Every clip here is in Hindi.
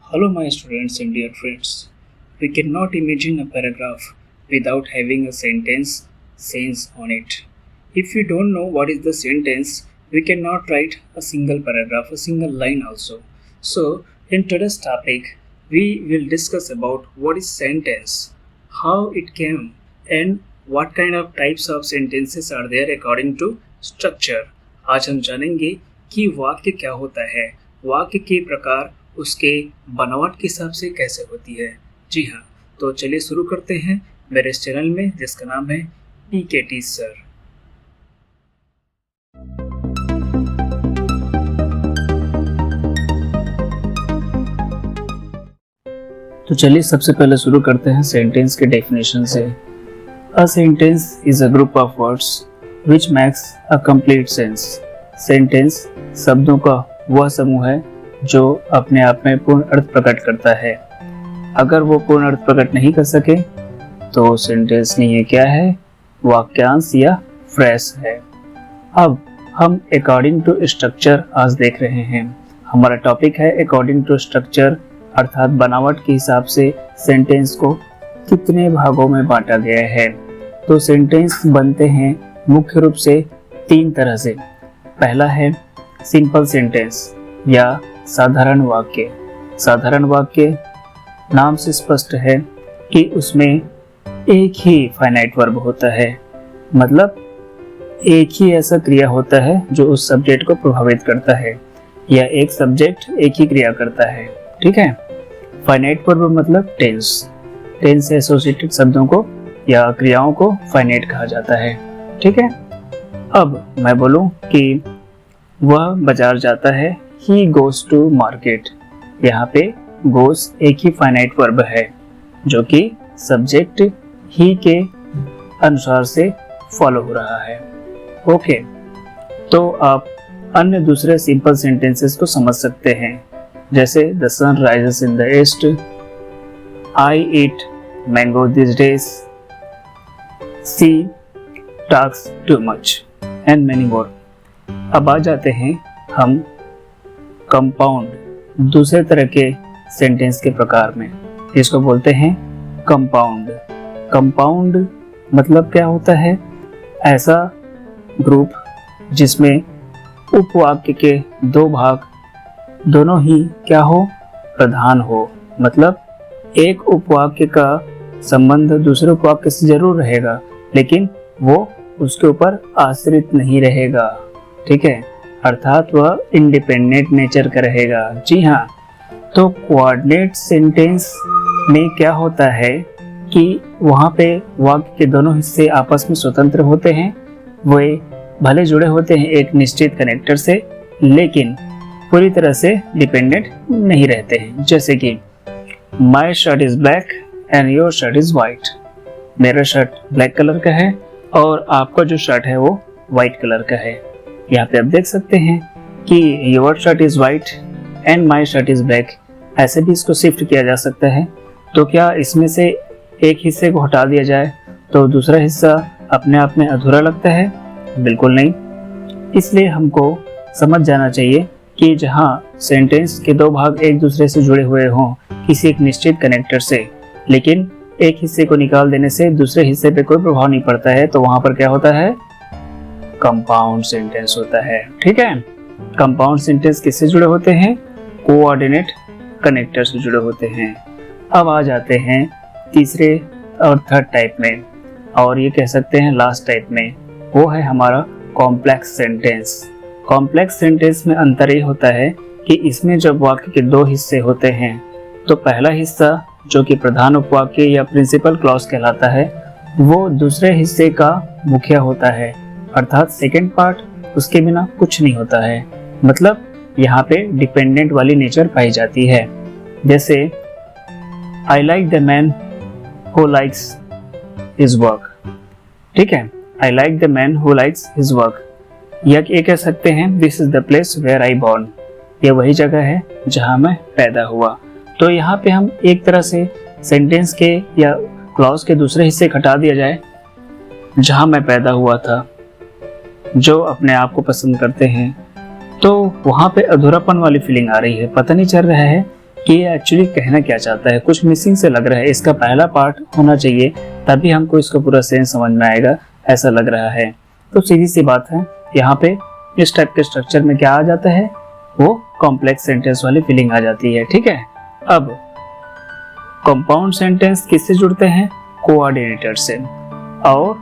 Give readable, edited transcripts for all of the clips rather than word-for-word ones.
Hello, my students and dear friends. We cannot imagine a paragraph without having a sentence sense on it. If we don't know what is the sentence, we cannot write a single paragraph, a single line also. So, in today's topic, we will discuss about what is sentence, how it came, and what kind of types of sentences are there according to structure. आज हम जानेंगे कि वाक्य क्या होता है, वाक्य के प्रकार उसके बनावट के हिसाब से कैसे होती है। जी हाँ, तो चलिए शुरू करते हैं मेरे इस चैनल में जिसका नाम है PKT सर। तो चलिए सबसे पहले शुरू करते हैं सेंटेंस के डेफिनेशन से। A sentence is a group of words which makes a complete sense. Sentence शब्दों का वह समूह है जो अपने आप में पूर्ण अर्थ प्रकट करता है। अगर वो पूर्ण अर्थ प्रकट नहीं कर सके तो सेंटेंस नहीं है, क्या है, वाक्यांश या फ्रेज है। अब हम अकॉर्डिंग टू स्ट्रक्चर आज देख रहे हैं। हमारा टॉपिक है अकॉर्डिंग टू स्ट्रक्चर, अर्थात बनावट के हिसाब से सेंटेंस को कितने भागों में बांटा गया है। तो सेंटेंस बनते हैं मुख्य रूप से तीन तरह से। पहला है सिंपल सेंटेंस या साधारण वाक्य। साधारण वाक्य नाम से स्पष्ट है कि उसमें एक ही फाइनाइट वर्ब होता है, मतलब एक ही ऐसा क्रिया होता है जो उस सब्जेक्ट को प्रभावित करता है, या एक सब्जेक्ट एक ही क्रिया करता है। ठीक है। फाइनाइट वर्ब मतलब टेंस। टेंस से एसोसिएटेड शब्दों को या क्रियाओं को फाइनाइट कहा जाता है। ठीक है। अब मैं बोलूं कि वह बाजार जाता है, he goes to market। यहाँ पे goes एक ही फाइनाइट वर्ब है जो कि सब्जेक्ट ही के अनुसार से फॉलो हो रहा है। ओके, तो आप अन्य दूसरे सिंपल सेंटेंसेस को समझ सकते हैं, जैसे the sun rises in the east, I eat mango this days, she talks too much and many more. अब आ जाते हैं हम कंपाउंड दूसरे तरह के सेंटेंस के प्रकार में, इसको बोलते हैं कंपाउंड। कंपाउंड मतलब क्या होता है, ऐसा ग्रुप जिसमें उपवाक्य के दो भाग दोनों ही क्या हो, प्रधान हो। मतलब एक उपवाक्य का संबंध दूसरे उपवाक्य से जरूर रहेगा, लेकिन वो उसके ऊपर आश्रित नहीं रहेगा। ठीक है, अर्थात वह इंडिपेंडेंट नेचर का रहेगा। जी हाँ, तो कोऑर्डिनेट सेंटेंस में क्या होता है कि वहाँ पे वाक्य के दोनों हिस्से आपस में स्वतंत्र होते हैं। वे भले जुड़े होते हैं एक निश्चित कनेक्टर से, लेकिन पूरी तरह से डिपेंडेंट नहीं रहते हैं। जैसे कि my shirt is black and your shirt is white. मेरा शर्ट ब्लैक कलर का है और आपका जो शर्ट है वो वाइट कलर का है। यहाँ पे आप देख सकते हैं कि your shirt is white and my shirt is black, ऐसे भी इसको शिफ्ट किया जा सकता है। तो क्या इसमें से एक हिस्से को हटा दिया जाए तो दूसरा हिस्सा अपने आप में अधूरा लगता है? बिल्कुल नहीं। इसलिए हमको समझ जाना चाहिए कि जहाँ सेंटेंस के दो भाग एक दूसरे से जुड़े हुए हों किसी एक निश्चित कनेक्टर से, लेकिन एक हिस्से को निकाल देने से दूसरे हिस्से पे कोई प्रभाव नहीं पड़ता है, तो वहां पर क्या होता है, कंपाउंड सेंटेंस होता है। ठीक है। कंपाउंड सेंटेंस किससे जुड़े होते हैं, कोऑर्डिनेट कनेक्टर से जुड़े होते हैं। अब आ जाते हैं तीसरे और थर्ड टाइप में, और ये कह सकते हैं लास्ट टाइप में, वो है हमारा कॉम्प्लेक्स सेंटेंस। कॉम्प्लेक्स सेंटेंस में अंतर ये होता है कि इसमें जब वाक्य के दो हिस्से होते हैं तो पहला हिस्सा जो कि प्रधान उपवाक्य या प्रिंसिपल क्लॉज कहलाता है, वो दूसरे हिस्से का मुखिया होता है, अर्थात सेकेंड पार्ट उसके बिना कुछ नहीं होता है। मतलब यहाँ पे डिपेंडेंट वाली नेचर पाई जाती है। जैसे I like the man who likes his work. ठीक है, I like the man who likes his work, या ये कह सकते हैं this is the place where I born, ये वही जगह है जहाँ मैं पैदा हुआ। तो यहाँ पे हम एक तरह से सेंटेंस के या क्लॉज के दूसरे हिस्से हटा दिया जाए, जहाँ मैं पैदा हुआ था, जो अपने आप को पसंद करते हैं, तो वहाँ पे अधूरापन वाली फीलिंग आ रही है। पता नहीं चल रहा है कि ये एक्चुअली कहना क्या चाहता है, कुछ मिसिंग से लग रहा है, इसका पहला पार्ट होना चाहिए तभी हमको इसका पूरा सेंस समझ में आएगा, ऐसा लग रहा है। तो सीधी सी बात है, यहाँ पे इस टाइप के स्ट्रक्चर में क्या आ जाता है, वो कॉम्प्लेक्स सेंटेंस वाली फीलिंग आ जाती है। ठीक है, अब कंपाउंड सेंटेंस किससे जुड़ते हैं, कोऑर्डिनेटर से, और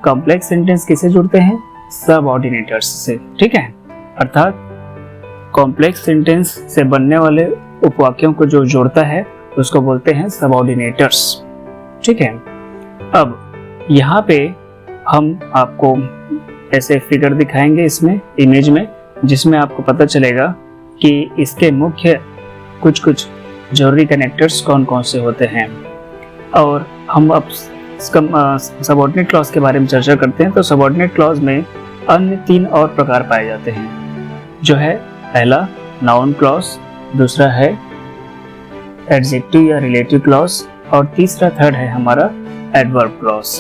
कॉम्प्लेक्स सेंटेंस किससे जुड़ते हैं, सबऑर्डिनेटर्स से। ठीक है, अर्थात कॉम्प्लेक्स सेंटेंस से बनने वाले उपवाक्यों को जो जोड़ता है उसको बोलते हैं सबऑर्डिनेटर्स। ठीक है, अब यहाँ पे हम आपको ऐसे फिगर दिखाएंगे इसमें इमेज में, जिसमें आपको पता चलेगा कि इसके मुख्य कुछ जरूरी कनेक्टर्स कौन कौन से होते हैं। और हम अब सबऑर्डिनेट क्लॉज के बारे में चर्चा करते हैं। तो सबऑर्डिनेट क्लॉज में अन्य 3 और प्रकार पाए जाते हैं, जो है पहला नाउन क्लॉज, दूसरा है एडजेक्टिव या रिलेटिव क्लॉज, और तीसरा थर्ड है हमारा एडवर्ब क्लॉज।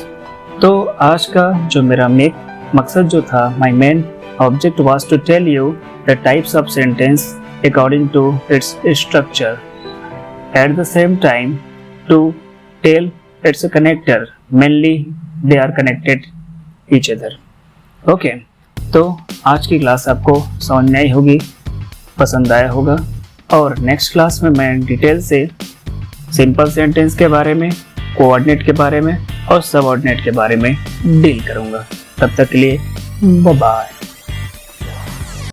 तो आज का जो मेरा मकसद जो था, my main object was to tell you the types of sentence according to its structure, at the same time to tell its connector, mainly they are connected each other. Okay, तो आज की क्लास आपको समझ में आई होगी, पसंद आया होगा, और नेक्स्ट क्लास में मैं डिटेल से सिंपल सेंटेंस के बारे में, कोऑर्डिनेट के बारे में और सबऑर्डिनेट के बारे में डील करूंगा। तब तक के लिए बाय बाय।